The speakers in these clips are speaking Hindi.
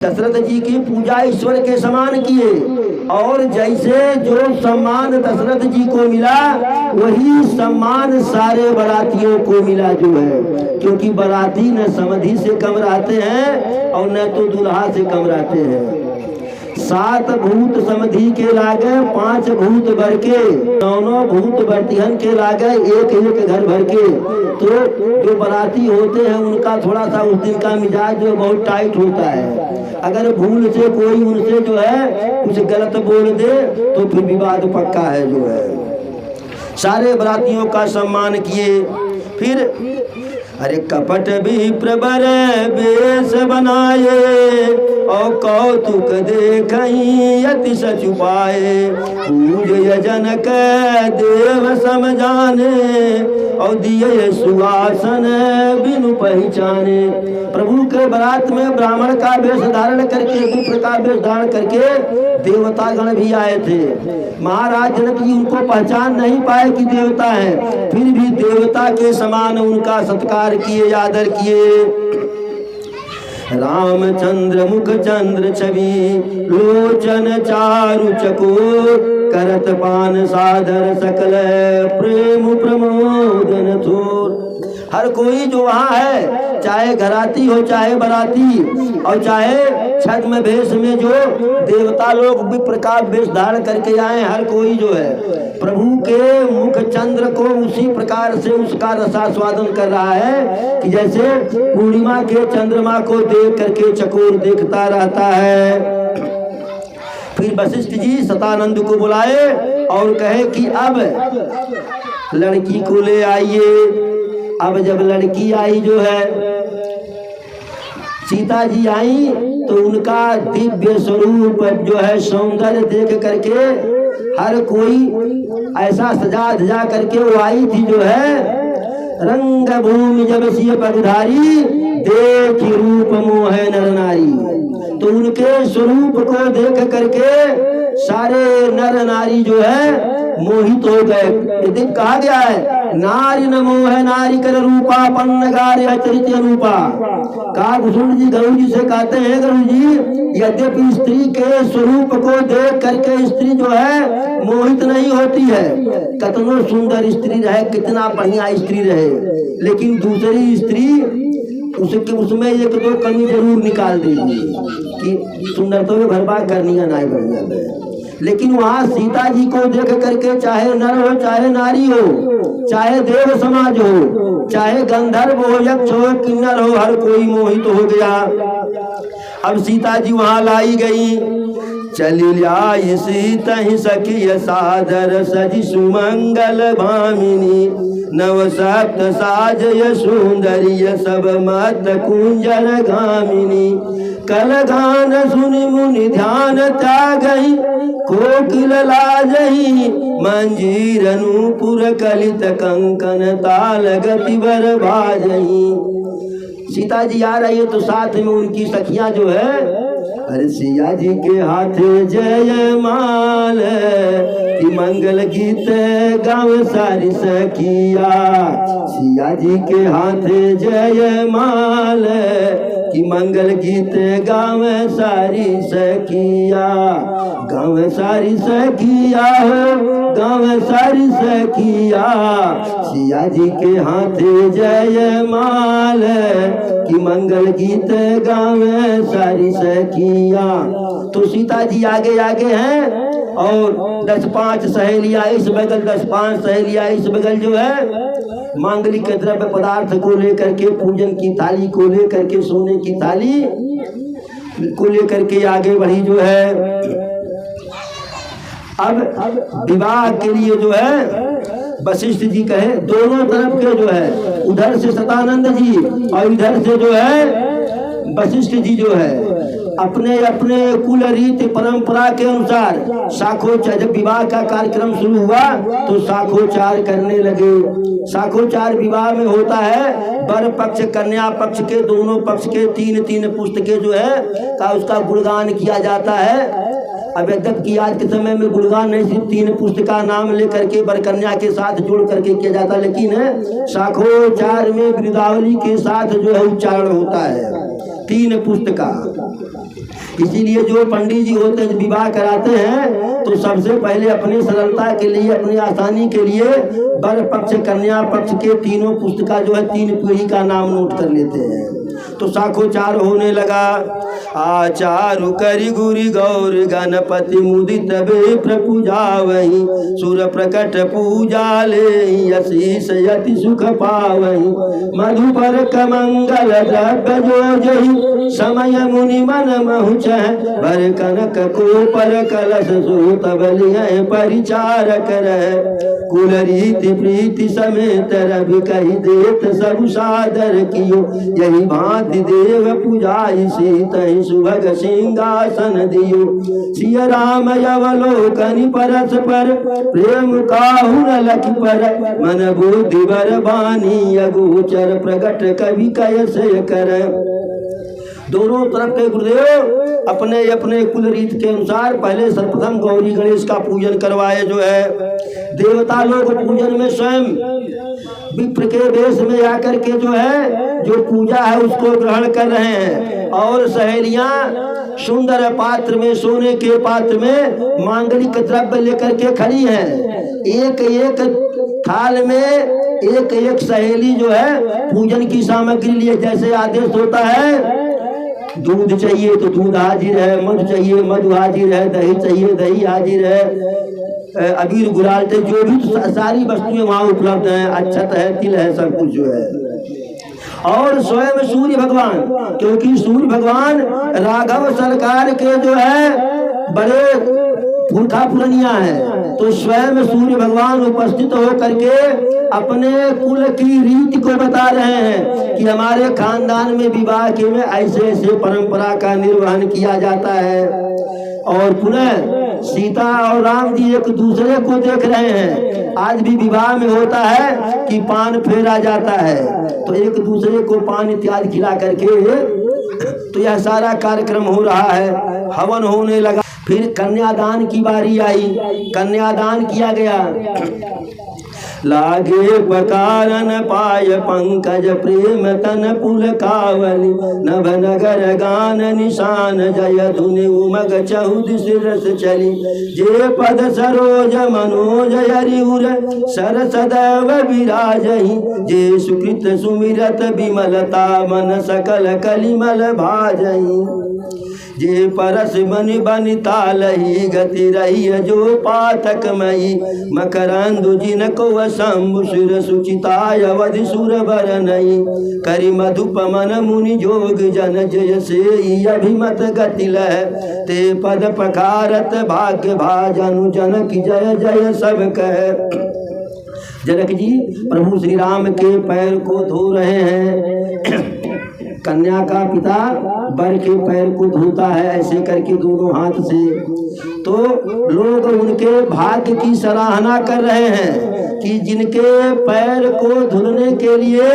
दशरथ जी की पूजा ईश्वर के समान किए और जैसे जो सम्मान दशरथ जी को मिला वही सम्मान सारे बारातियों को मिला जो है, क्योंकि बाराती न समधि से कम रहते हैं और न तो दूल्हा से कम रहते हैं। 7 भूत समधि के लागे, 5 भूत भर के, 9 भूत बर्तिहन के लागे, एक घर भर के। तो जो बाराती होते हैं उनका थोड़ा सा उस दिन का मिजाज जो बहुत टाइट होता है। अगर भूल से कोई उनसे जो है कुछ गलत बोल दे तो फिर विवाद पक्का है जो है। सारे बारातियों का सम्मान किए। फिर अरे कपट भी प्रबर बेस बनाए और कौतुक देखई अति छुपाए, पूज जनक देव समझाने और दिए सुहासन बिनु पहचाने। प्रभु के बारात में ब्राह्मण का वेश धारण करके, विप्र का वेश धारण करके देवतागण भी आए थे। महाराज जनक जी उनको पहचान नहीं पाए कि देवता है, फिर भी देवता के समान उनका सत्कार किए, आदर किए। रामचंद्र मुख चंद्र छवि, लोचन चारु चकोर, करत पान सादर सकल प्रेम प्रमोदन थोर। हर कोई जो वहाँ है, चाहे घराती हो चाहे बराती और चाहे छद्म भेष में जो देवता लोग विप्र का वेश धारण करके आए, हर कोई जो है प्रभु के मुख चंद्र को उसी प्रकार से उसका रसास्वादन कर रहा है कि जैसे पूर्णिमा के चंद्रमा को देख करके चकोर देखता रहता है। फिर वशिष्ठ जी सतानंद को बुलाए और कहे कि अब लड़की को ले आइए। अब जब लड़की आई जो है, सीता जी आई तो उनका दिव्य स्वरूप जो है सौंदर्य देख करके हर कोई ऐसा सजा धजा करके वो आई थी जो है। रंग भूमि जब सिय पगधारी, देखी रूप मोह नर नारी। तो उनके स्वरूप को देख करके सारे नर नारी जो है मोहित हो गए। एक दिन कहा गया है, नारी न मोह नारी कर रूपा, पन्न गार्य चरित रूपा। कहा भूषण जी गरुड़ जी से कहते हैं, गरुड़ जी यद्यपि स्त्री के स्वरूप को देख करके स्त्री जो है मोहित नहीं होती है, कितना सुंदर स्त्री रहे, कितना बढ़िया स्त्री रहे, लेकिन दूसरी स्त्री उसमें 1-2 कमी जरूर निकाल देगी कि सुंदरता में भरपार करनी है ना बढ़िया। लेकिन वहाँ सीता जी को देख करके चाहे नर हो चाहे नारी हो, चाहे देव समाज हो, चाहे गंधर्व हो यक्ष हो किन्नर हो, हर कोई मोहित हो गया। अब सीता जी वहाँ लाई गई। चली आई सीता ही सखी सादर सजी सुमंगल भामिनी, नव सप्त साजय सुंदरिय सब मत कुंजन गामिनी। कल गान सुनि मुनि ध्यान त्यागई, कोकिल लाजही मंजीर नूपुर कलित कंकन ताल गति बर बाजही। सीता जी आ रही है तो साथ में उनकी सखियां जो है, अरे सिया जी के हाथ जय माल की मंगल गीत गाँव सारी सखिया। सिया जी के हाथ जय माल की मंगल गीत गाँव सारी सखिया। गाँव सारी सखिया हो, गाँव सारी सखिया। सिया जी के हाथ जय माल की मंगल गीत गाँव सारी सखिया। तो सीता जी आगे आगे हैं और 10-5 सहेलियां इस बगल, 10-5 सहेलियां इस बगल जो है मांगलिक द्रव्य पदार्थ को लेकर के, पूजन की थाली को लेकर के, सोने की थाली को लेकर के आगे बढ़ी जो है। अब विवाह के लिए जो है वशिष्ठ जी कहे, दोनों तरफ के जो है, उधर से सतानंद जी और इधर से जो है वशिष्ठ जी जो है अपने अपने कुल रीति परंपरा के अनुसार साखोचार, जब विवाह का कार्यक्रम शुरू हुआ तो साखोचार करने लगे। साखोचार विवाह में होता है, वर पक्ष कन्या पक्ष के दोनों पक्ष के 3-3 पुस्तकें जो है का उसका गुणगान किया जाता है। अब यद्यप कि आज के समय में गुणगान नहीं सिर्फ 3 पुस्तक का नाम लेकर के वर कन्या के साथ जोड़ करके किया जाता, लेकिन साखोचार में वृदावली के साथ जो है उच्चारण होता है 3 पुस्तक का। इसीलिए जो पंडित जी होते हैं, विवाह कराते हैं तो सबसे पहले अपने सरलता के लिए, अपनी आसानी के लिए वर पक्ष कन्या पक्ष के तीनों पुस्तिका जो है 3 पीढ़ी का नाम नोट कर लेते हैं। तो साखोचार होने लगा। आचारु करि गुरी गौर गणपति मुदित बे प्रपूजा वही सुर प्रकट पूजा ले अशीष यति सुख पावही मधुपर कमंगल द्रव्य जो जही समय मुनि मन महुच भर कनक को पर कलश सूत बलिय परिचार कर कुल रीति प्रीति समेत रवि कही देत सब सादर कियो यही भांति देव पूजाई सीतहि सुभग सिंहासन दियो सिय राम अवलोकनि परस पर प्रेम काहु न लखि पर मन बुद्धि बर बानी अगोचर प्रगट कवि कयसे कर। दोनों तरफ के गुरुदेव अपने अपने कुल रीत के अनुसार पहले सर्वप्रथम गौरी गणेश का पूजन करवाए। जो है देवता लोग पूजन में स्वयं विप्र के वेश में आकर के जो है जो पूजा है उसको ग्रहण कर रहे हैं, और सहेलियां सुंदर पात्र में, सोने के पात्र में मांगलिक द्रव्य लेकर के खड़ी हैं। एक एक थाल में एक एक सहेली जो है पूजन की सामग्री लिए, जैसे आदेश होता है दूध चाहिए तो दूध हाजिर है, मधु चाहिए मधु हाजिर है, दही चाहिए दही हाजिर है, अबीर गुलाल थे, जो भी सारी वस्तुएं वहाँ उपलब्ध हैं, अक्षत है, तिल है, सब कुछ जो है। और स्वयं सूर्य भगवान, क्योंकि सूर्य भगवान राघव सरकार के जो है बड़े पुरखा पुरनिया है, तो स्वयं सूर्य भगवान उपस्थित होकर के अपने कुल की रीति को बता रहे हैं कि हमारे खानदान में विवाह के में ऐसे ऐसे परंपरा का निर्वहन किया जाता है। और पुनः सीता और राम जी एक दूसरे को देख रहे हैं। आज भी विवाह में होता है कि पान फेरा जाता है, तो एक दूसरे को पान इत्यादि खिला करके तो यह सारा कार्यक्रम हो रहा है। हवन होने लगा, फिर कन्यादान की बारी आई, कन्यादान किया गया। लागे बकारन पाय पंकज प्रेम तन पुल कावली नभ नगर गान निशान जय धुनि उमग चहुद सिरस चली जे पद सरोज मनोज हरिउर सर सदैव विराजहि जे सुकृत सुमिरत विमलता मन सकल कलिमल भाजहि जे परस बनि बनि तालहि गति रही जो पातक मई मकरंदु जिनको शंभु सुर सुचिताय अवधि सुर बरनई करि मधुप मन मुनि जोग जन जय से अभिमत गति लह ते पद पखारत भाग्य भाजनु जनक जय जय सब कह। जनक जी प्रभु श्री राम के पैर को धो रहे हैं। कन्या का पिता वर के पैर को धोता है ऐसे करके दोनों हाथ से, तो लोग उनके भाग्य की सराहना कर रहे हैं कि जिनके पैर को धुलने के लिए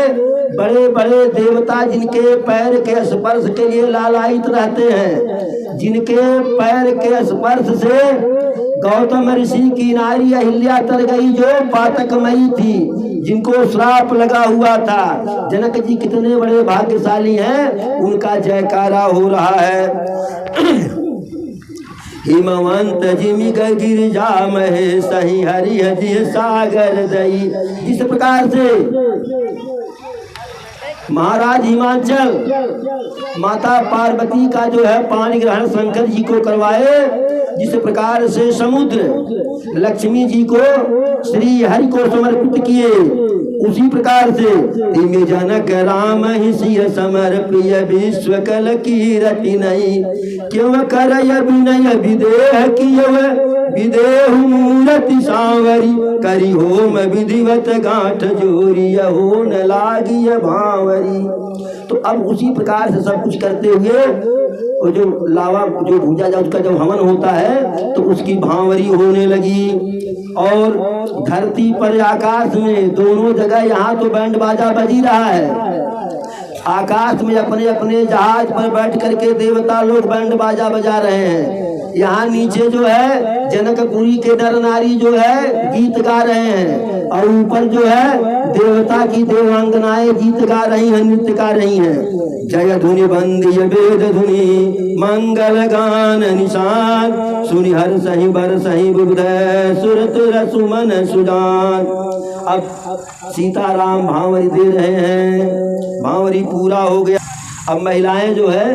बड़े बड़े देवता जिनके पैर के स्पर्श के लिए लालायित रहते हैं, जिनके पैर के स्पर्श से गौतम ऋषि की नारी अहिल्या तर गई जो पातकमयी थी, जिनको श्राप लगा हुआ था। जनक जी कितने बड़े भाग्यशाली हैं, उनका जयकारा हो रहा है। हिमवंत जिमि गिरिजा महे सही हरि हरि सागर दई। जिस प्रकार से महाराज हिमाचल माता पार्वती का जो है पाणी ग्रहण शंकर जी को करवाए, जिस प्रकार से समुद्र लक्ष्मी जी को श्री हरि को समर्पित किए, उसी प्रकार से तिमि जनक राम ही सिय समर प्रिय विश्व कल की रति नहीं क्यों करय विनय विदेह कियव विदेहु मूरति सांवरी करी होम विधिवत गांठ जोरिय हो न लागिय भावरी। तो अब उसी प्रकार से सब कुछ करते हुए और जो लावा जो भूजा जा उसका जब हवन होता है तो उसकी भांवरी होने लगी, और धरती पर आकाश में दोनों जगह यहाँ तो बैंड बाजा बजी रहा है, आकाश में अपने अपने जहाज पर बैठ करके देवता लोग बैंड बाजा बजा रहे हैं। यहाँ नीचे जो है जनकपुरी के नर नारी जो है गीत गा रहे हैं, और ऊपर जो है देवता की देवांगनाएं गीत गा रही हैं, नृत्य गा रही हैं। जय धुनि बंदिय वेद धुनि मंगल गान निशान, सुनि हर सही बर सही बुधय सुरत रसुमन सुजान। अब सीताराम भांवरी दे रहे हैं, भांवरी पूरा हो गया। अब महिलाएं जो है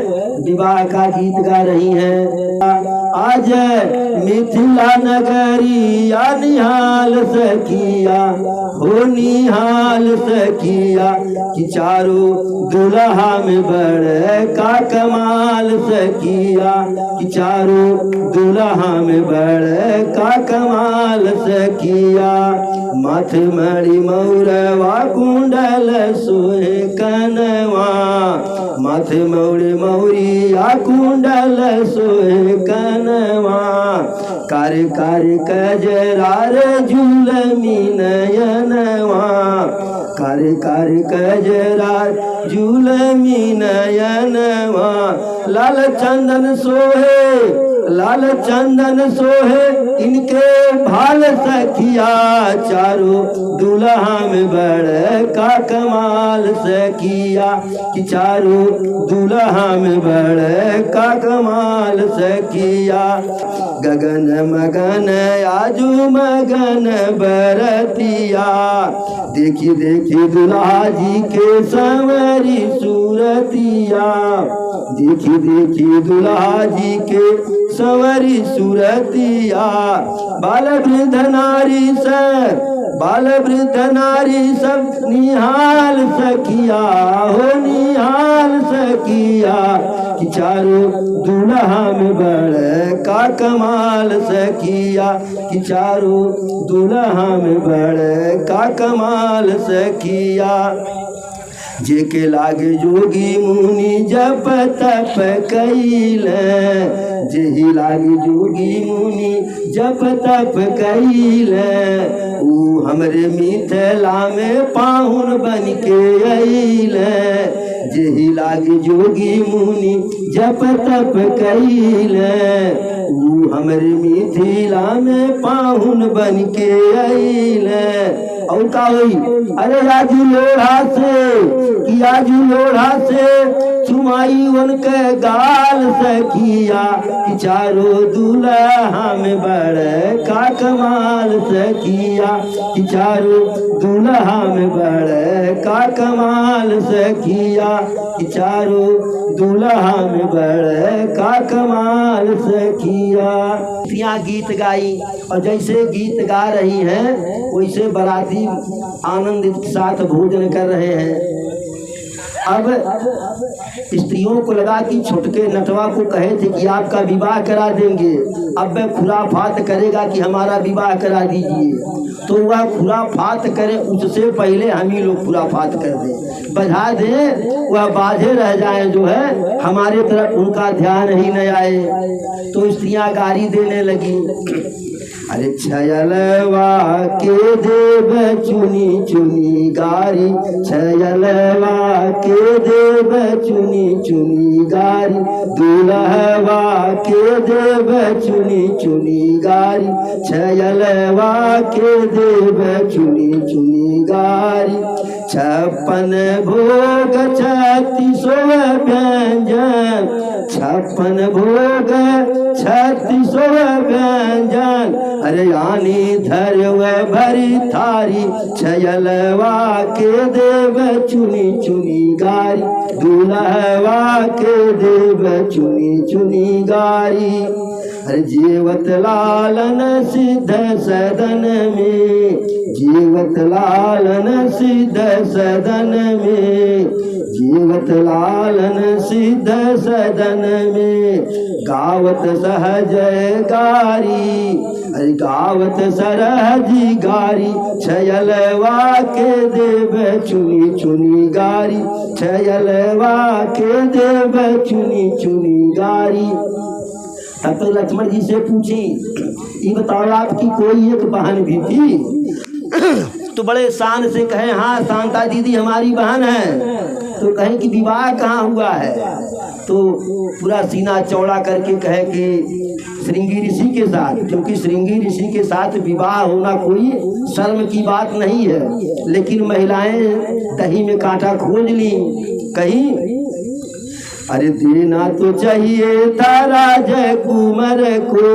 विवाह का गीत गा रही हैं। आज मिथिला नगरिया निहाल सखिया हो निहाल सखिया, कि चारों दुल्हा में बड़े का कमाल सखिया, कि चारों दुल्हा में बड़े का कमाल सखिया। माथ मणि मौरवा कुंडल सोहे कनवा, माथ मौड़ मौरिया कुंडल सोहे कनवा, कार कार कजरार झूलमी नयनवा, कार कार कजरार झूलमी नयनवा। लाल चंदन सोहे लाल चंदन सोहे इनके भाल सखिया, चारों दुल्हा में बड़े का कमाल सखिया, कि चारों दुल्हा में बड़े का कमाल सखिया। गगन मगन आजू मगन बरतिया, देखी देखी दुल्हा जी के संवरी सूरतिया, देखी देखी दुल्हा जी के संवरी सूरतिया। बाल वृद्ध नारी सब बाल वृद्ध नारी सब निहाल सखिया हो निहाल सखिया, कि चारों दुल्हा में बड़े का कमाल सखिया, कि चारों दुल्हा में बड़े का कमाल सखिया। जेके लागे जोगी मुनि जप तप कइले, जेहि लागे जोगी मुनि जप तप कइले, ऊ हमरे मिथिला में पाहुन बन के अइले। जेहि लागे जोगी मुनि जप तप कइले, ऊ हमरे मिथिला में पाहुन बन के अइले। और का हुई अरे राजू लोढ़ा से कि आजू लोढ़ा से चुमाई उनके गाल सखिया, कि चारों दुल्हा में बड़े का कमाल सखिया, कि चारों दुल्हा में बड़े का कमाल सखिया, कि चारों दुल्हा में बड़े का कमाल सखिया। गीत गाई और जैसे गीत गा रही हैं वैसे बाराती आनंद के साथ भोजन कर रहे हैं। अब स्त्रियों को लगा कि छोटके नटवा को कहे थे कि आपका विवाह करा देंगे, अब वह खुराफात करेगा कि हमारा विवाह करा दीजिए, तो वह खुराफात करे उससे पहले हम ही लोग खुराफात कर दें, बजा दें, वह बाझे रह जाए, जो है हमारे तरफ उनका ध्यान ही न आए। तो स्त्रियां गारी देने लगी, अरे छयलवा के देव चुनी चुनी गारी, छयलवा के देव चुनी चुनी गारी, दुल्हवा के देव चुनी चुनी गारी, छयलवा के देव चुनी चुनी गारी। 56 भोग 36 व्यंजन, 56 भोग 36 व्यंजन, अरे यानी धरव भरी थारी, छयलवा के देव चुनी चुनी गारी, दुल्हवा के देव चुनी चुनी गारी। अरे जीवत लालन सिद्ध सदन में, जीवत लालन सिद्ध सदन में, जीवत लालन सिद्ध सदन में, गावत सहज गारी, अरे गावत सरहजी गारी, छयलवा के देव चुनी चुनी गारी, छयलवा के देव चुनी चुनी गारी। तब तो लक्ष्मण जी से पूछी, ये बताओ आपकी कोई एक बहन भी थी? तो बड़े शान से कहे, हाँ शांता दीदी हमारी बहन है। तो कहें कि विवाह कहाँ हुआ है, तो पूरा सीना चौड़ा करके कहे कि श्रृंगी ऋषि के साथ, क्योंकि श्रृंगी ऋषि के साथ विवाह होना कोई शर्म की बात नहीं है। लेकिन महिलाएं दही में कांटा खोज ली, कहीं अरे देना तो चाहिए था राजा कुंवर को,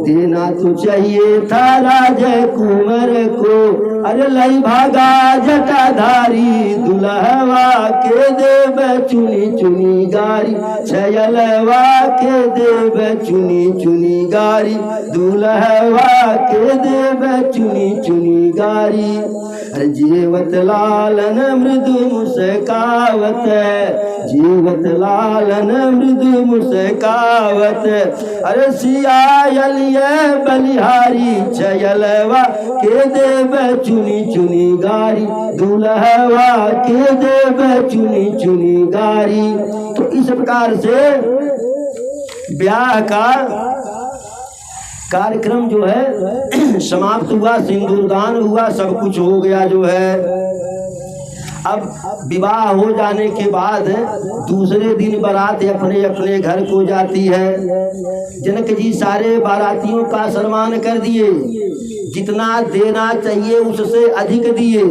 देना तो चाहिए था राजा कुंवर को, अरे लई भागा जटाधारी दुल्हवा के देव चुनी चुनी गारी, छयलवा के देव चुनी चुनी गारी, दुल्हवा के देव चुनी चुनी गारी। अरे जीवत लालन मृदु मुस्कावत, जीवत लालन मृदु मुस्कावत, अरे सियायलिय बलिहारी, छयलवा के देव चुनी चुनी गारी, दुल्हवा के देव चुनी चुनी गारी। तो इस प्रकार से ब्याह का कार्यक्रम जो है समाप्त हुआ, सिंदूरदान हुआ, सब कुछ हो गया जो है। अब विवाह हो जाने के बाद दूसरे दिन बारात अपने अपने घर को जाती है। जनक जी सारे बारातियों का सम्मान कर दिए, जितना देना चाहिए उससे अधिक दिए।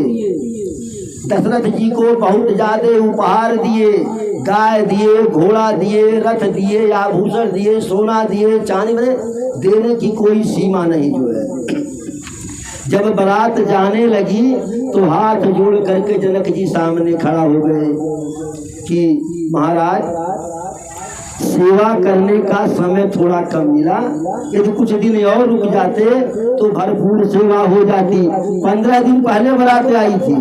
दशरथ जी को बहुत ज्यादा उपहार दिए, गाय दिए, घोड़ा दिए, रथ दिए, आभूषण दिए, सोना दिए, चांदी में देने की कोई सीमा नहीं जो है। जब बारात जाने लगी तो हाथ जोड़ करके जनक जी सामने खड़ा हो गए कि महाराज सेवा करने का समय थोड़ा कम मिला, यदि कुछ दिन और रुक जाते तो भरपूर सेवा हो जाती। 15 दिन पहले बारात आई थी,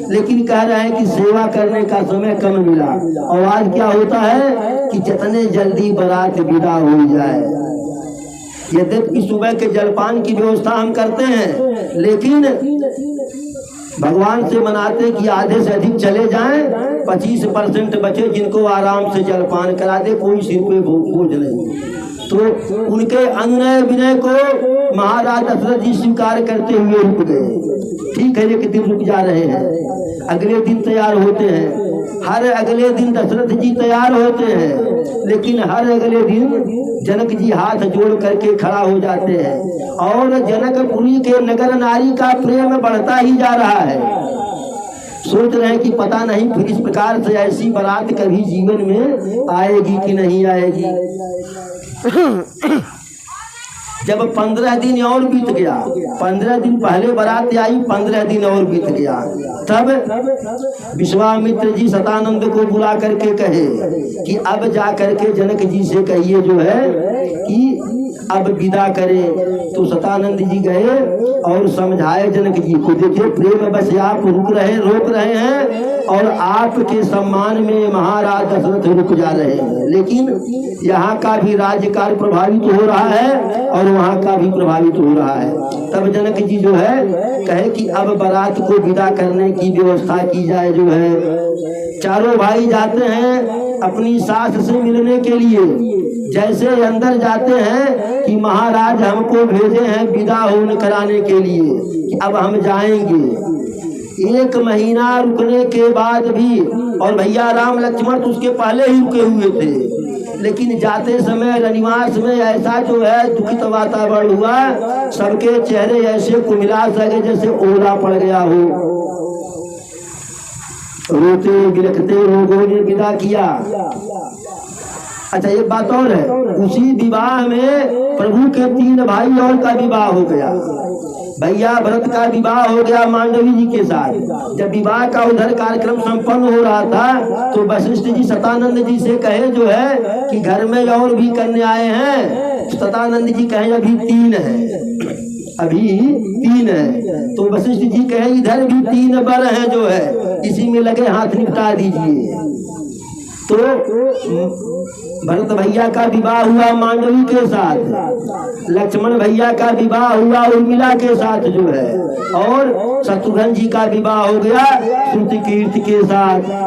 लेकिन कह रहे हैं कि सेवा करने का समय कम मिला। और आज क्या होता है कि जितने जल्दी बारात विदा हो जाए, यद्यपि सुबह के जलपान की व्यवस्था हम करते हैं, लेकिन भगवान से मनाते कि आधे से अधिक चले जाएं, 25% बचे जिनको आराम से जलपान करा दे, कोई सिर पे बोझ नहीं। तो उनके अनुनय विनय को महाराज दशरथ जी स्वीकार करते हुए रुक गए। ठीक है, एक दिन रुक जा रहे हैं, अगले दिन तैयार होते हैं। हर अगले दिन दशरथ जी तैयार होते हैं, लेकिन हर अगले दिन जनक जी हाथ जोड़ करके खड़ा हो जाते हैं। और जनकपुरी के नगर नारी का प्रेम बढ़ता ही जा रहा है। सोच रहे हैं कि पता नहीं फिर इस प्रकार से ऐसी बारात कभी जीवन में आएगी कि नहीं आएगी। जब 15 दिन और बीत गया, 15 दिन पहले बारात आई, 15 दिन और बीत गया, तब विश्वामित्र जी सतानंद को बुला करके कहे कि अब जा करके जनक जी से कहिए जो है कि अब विदा करे। तो सतानंद जी गए और समझाए जनक जी को, देखिए प्रेम बस आप रोक रहे हैं और आपके सम्मान में महाराज दशरथ रुक जा रहे हैं, लेकिन यहाँ का भी राज्यकाल प्रभावित हो रहा है और वहाँ का भी प्रभावित हो रहा है। तब जनक जी जो है कहे कि अब बारात को विदा करने की व्यवस्था की जाए जो है। चारों भाई जाते हैं अपनी सास से मिलने के लिए। जैसे अंदर जाते हैं कि महाराज हमको भेजे हैं विदा होने कराने के लिए कि अब हम जाएंगे। 1 महीना रुकने के बाद भी, और भैया राम लक्ष्मण तो उसके पहले ही रुके हुए थे, लेकिन जाते समय रनिवास में ऐसा जो है दुखित वातावरण हुआ, सबके चेहरे ऐसे कुमिला सके जैसे ओला पड़ गया हो। रोते बिलखते लोगों ने विदा किया। अच्छा, एक बात और है, उसी विवाह में प्रभु के 3 भाई और का विवाह हो गया। भैया भरत का विवाह हो गया मांडवी जी के साथ। जब विवाह का उधर कार्यक्रम संपन्न हो रहा था तो वशिष्ठ जी सतानंद जी से कहे जो है कि घर में और भी कन्याएं हैं। सतानंद जी कहे अभी 3 है, अभी 3 है। तो वशिष्ठ जी कहे इधर भी 3 बर हैं जो है, इसी में लगे हाथ निपटा दीजिए। तो भरत भैया का विवाह हुआ मांडवी के साथ, लक्ष्मण भैया का विवाह हुआ उर्मिला के साथ जो है, और शत्रुघ्न जी का विवाह हो गया श्रुतिकीर्ति के साथ।